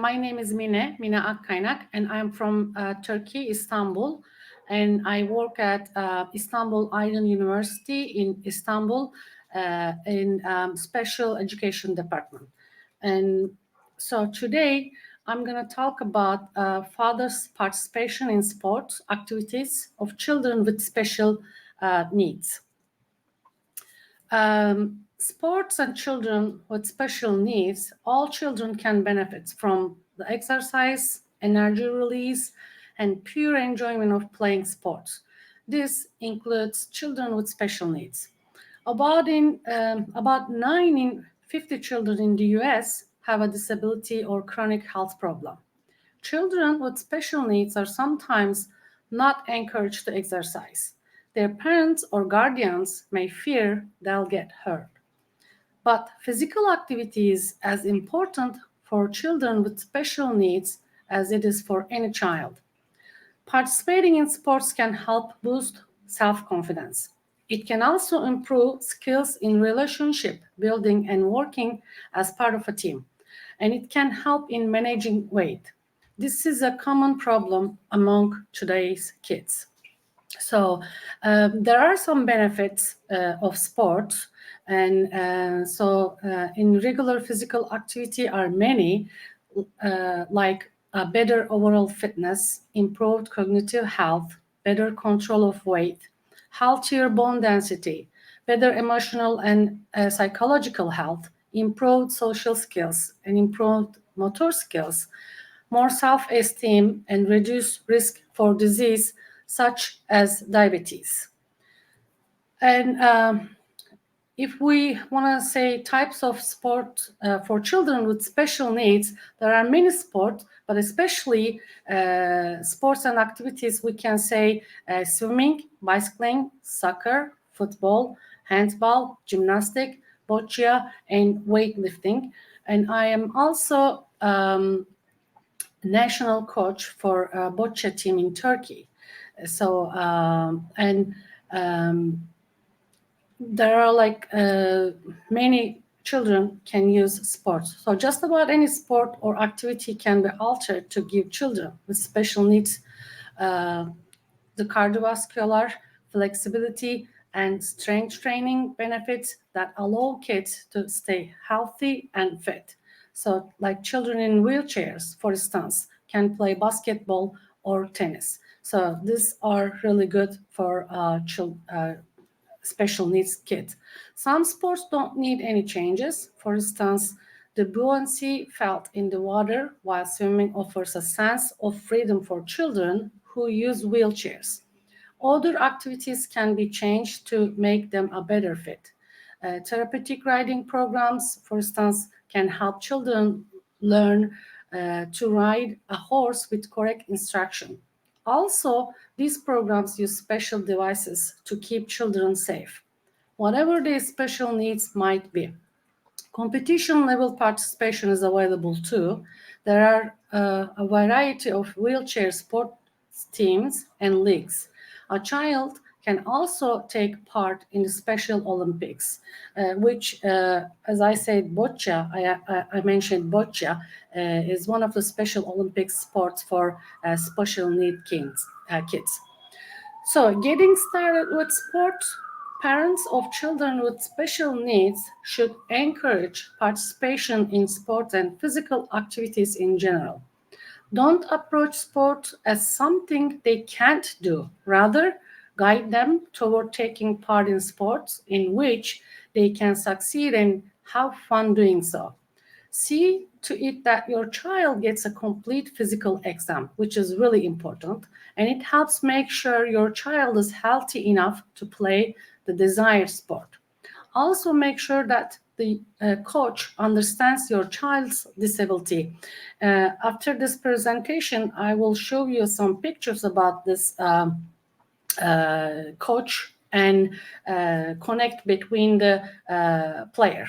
My name is Mine Akkaynak, and I'm from Turkey, Istanbul. And I work at Istanbul Aydın University in Istanbul in special education department. And so today I'm going to talk about fathers' participation in sports activities of children with special needs. Sports and children with special needs, all children can benefit from the exercise, energy release, and pure enjoyment of playing sports. This includes children with special needs. About 9 in 50 children in the US have a disability or chronic health problem. Children with special needs are sometimes not encouraged to exercise. Their parents or guardians may fear they'll get hurt. But physical activity is as important for children with special needs as it is for any child. Participating in sports can help boost self-confidence. It can also improve skills in relationship building and working as part of a team. And it can help in managing weight. This is a common problem among today's kids. So there are some benefits of sports, and in regular physical activity are many, like better overall fitness, improved cognitive health, better control of weight, healthier bone density, better emotional and psychological health, improved social skills, and improved motor skills, more self-esteem, and reduced risk for disease such as diabetes. And if we want to say types of sport for children with special needs, there are many sports, but especially sports and activities we can say swimming, bicycling, soccer, football, handball, gymnastic, boccia, and weightlifting. And I am also national coach for a boccia team in Turkey. So there are many children can use sports. So just about any sport or activity can be altered to give children with special needs the cardiovascular, flexibility, and strength training benefits that allow kids to stay healthy and fit. So like children in wheelchairs, for instance, can play basketball or tennis. So these are really good for special needs kids. Some sports don't need any changes. For instance, the buoyancy felt in the water while swimming offers a sense of freedom for children who use wheelchairs. Other activities can be changed to make them a better fit. Therapeutic riding programs, for instance, can help children learn to ride a horse with correct instruction. Also, these programs use special devices to keep children safe, whatever their special needs might be. Competition level participation is available too. There are a variety of wheelchair sports teams and leagues. A child can also take part in the Special Olympics, which, as I said, boccia, I mentioned boccia, is one of the Special Olympic sports for special need kids. So getting started with sports, parents of children with special needs should encourage participation in sports and physical activities in general. Don't approach sport as something they can't do. Rather, guide them toward taking part in sports in which they can succeed and have fun doing so. See to it that your child gets a complete physical exam, which is really important, and it helps make sure your child is healthy enough to play the desired sport. Also, make sure that the coach understands your child's disability. After this presentation, I will show you some pictures about this coach and connect between the player.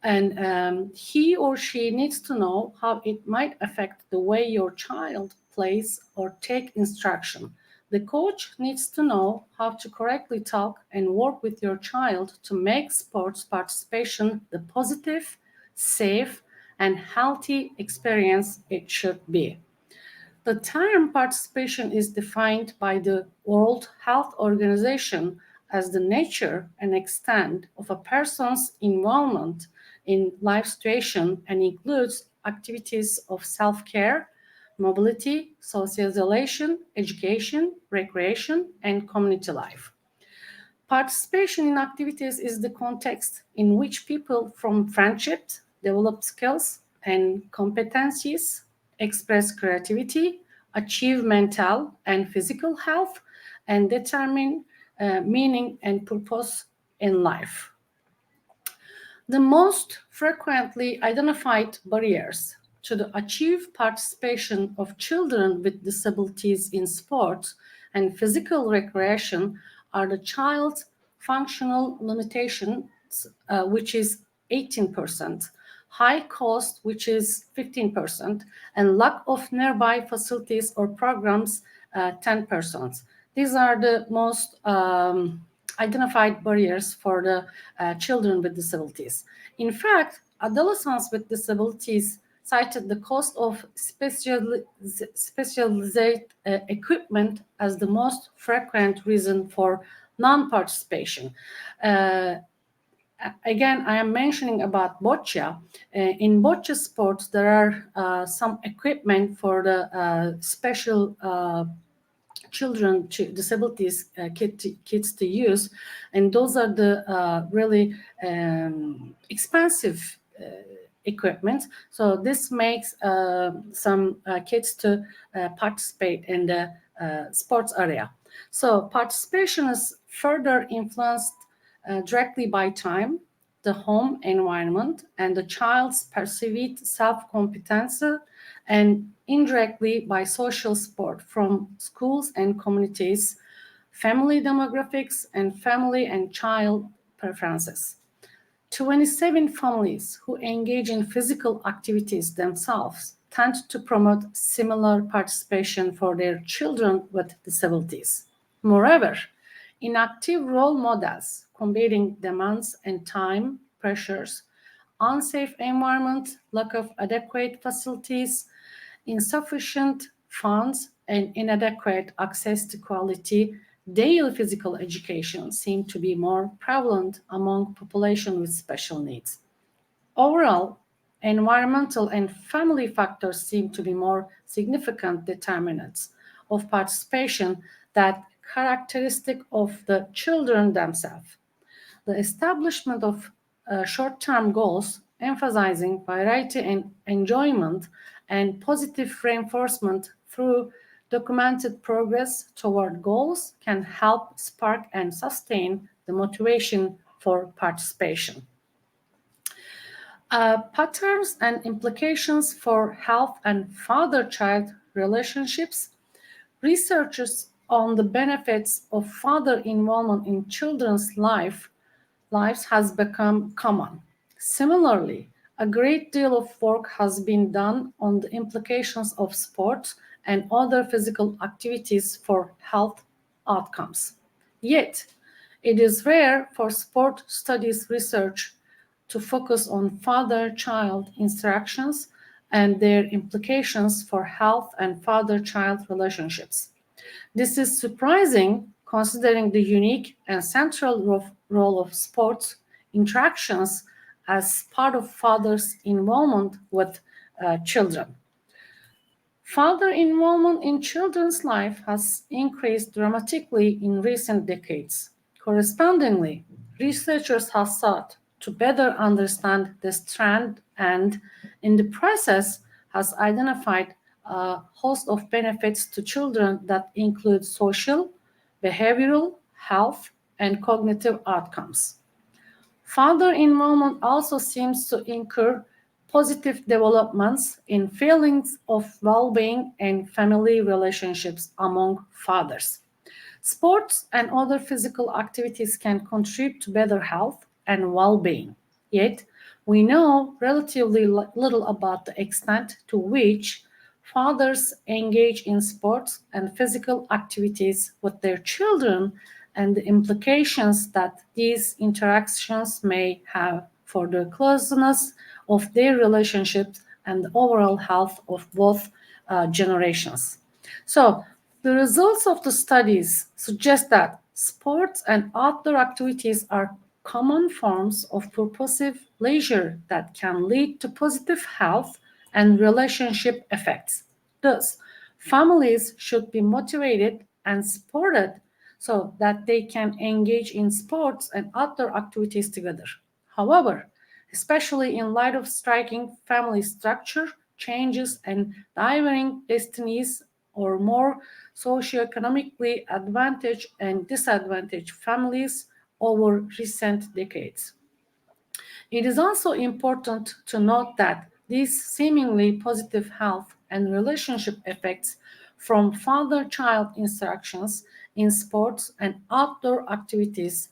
And he or she needs to know how it might affect the way your child plays or take instruction. The coach needs to know how to correctly talk and work with your child to make sports participation the positive, safe, and healthy experience it should be. The term participation is defined by the World Health Organization as the nature and extent of a person's involvement in life situation and includes activities of self-care, mobility, socialization, education, recreation, and community life. Participation in activities is the context in which people form friendships, develop skills and competencies, express creativity, achieve mental and physical health, and determine meaning and purpose in life. The most frequently identified barriers to the achieve participation of children with disabilities in sports and physical recreation are the child's functional limitations, which is 18%, high cost, which is 15%, and lack of nearby facilities or programs, 10%. These are the most identified barriers for the children with disabilities. In fact, adolescents with disabilities cited the cost of specialized equipment as the most frequent reason for non-participation. Again, I am mentioning about boccia. In boccia sports, there are some equipment for the special children to disabilities kids to use, and those are the really expensive equipment. So this makes some kids to participate in the sports area. So participation is further influenced directly by time, the home environment, and the child's perceived self-competence, and indirectly by social support from schools and communities, family demographics, and family and child preferences. 27 families who engage in physical activities themselves tend to promote similar participation for their children with disabilities. Moreover, inactive role models combating demands and time pressures, unsafe environment, lack of adequate facilities, insufficient funds, and inadequate access to quality daily physical education seem to be more prevalent among population with special needs. Overall, environmental and family factors seem to be more significant determinants of participation than characteristic of the children themselves. The establishment of short-term goals emphasizing variety and enjoyment and positive reinforcement through documented progress toward goals can help spark and sustain the motivation for participation. Patterns and implications for health and father-child relationships. Researchers on the benefits of father involvement in children's lives has become common. Similarly, a great deal of work has been done on the implications of sports and other physical activities for health outcomes. Yet, it is rare for sport studies research to focus on father-child interactions and their implications for health and father-child relationships. This is surprising considering the unique and central role of sports interactions as part of fathers' involvement with children. Father involvement in children's life has increased dramatically in recent decades. Correspondingly, researchers have sought to better understand this trend and, in the process, has identified a host of benefits to children that include social, behavioral, health, and cognitive outcomes. Father involvement also seems to incur positive developments in feelings of well-being and family relationships among fathers. Sports and other physical activities can contribute to better health and well-being. Yet, we know relatively little about the extent to which fathers engage in sports and physical activities with their children and the implications that these interactions may have for the closeness of their relationships and the overall health of both generations. So, the results of the studies suggest that sports and outdoor activities are common forms of purposive leisure that can lead to positive health and relationship effects. Thus, families should be motivated and supported so that they can engage in sports and outdoor activities together. However, especially in light of striking family structure changes and differing destinies or more socioeconomically advantaged and disadvantaged families over recent decades. It is also important to note that these seemingly positive health and relationship effects from father-child interactions in sports and outdoor activities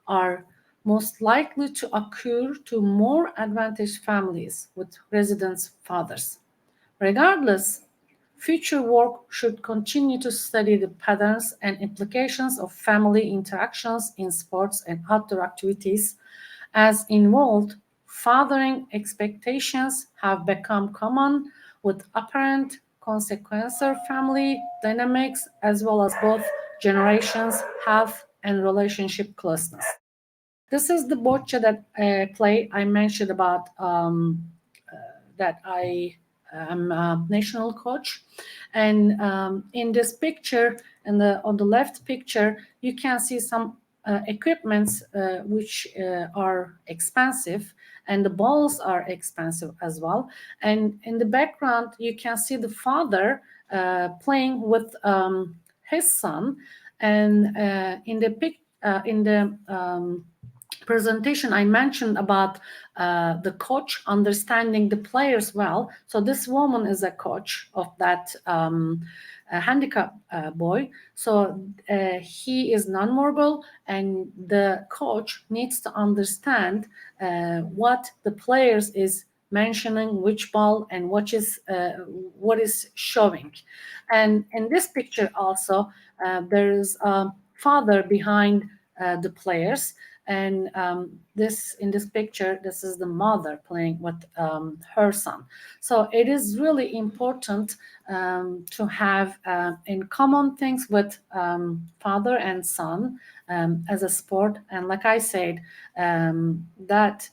are most likely to occur to more advantaged families with resident fathers. Regardless, future work should continue to study the patterns and implications of family interactions in sports and outdoor activities, as involved fathering expectations have become common with apparent consequential family dynamics as well as both generations' health and relationship closeness. This is the bocce that play I mentioned about that I am a national coach, and in this picture, on the left picture, you can see some equipments which are expensive, and the balls are expensive as well. And in the background, you can see the father playing with his son, and in the presentation I mentioned about the coach understanding the players well. So this woman is a coach of that handicap boy. So he is nonverbal, and the coach needs to understand what the players is mentioning, which ball and what is showing. And in this picture also there is a father behind the players, and this in this picture, this is the mother playing with her son. So it is really important to have in common things with father and son as a sport, and like I said, that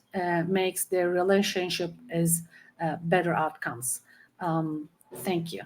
makes their relationship is better outcomes. Thank you.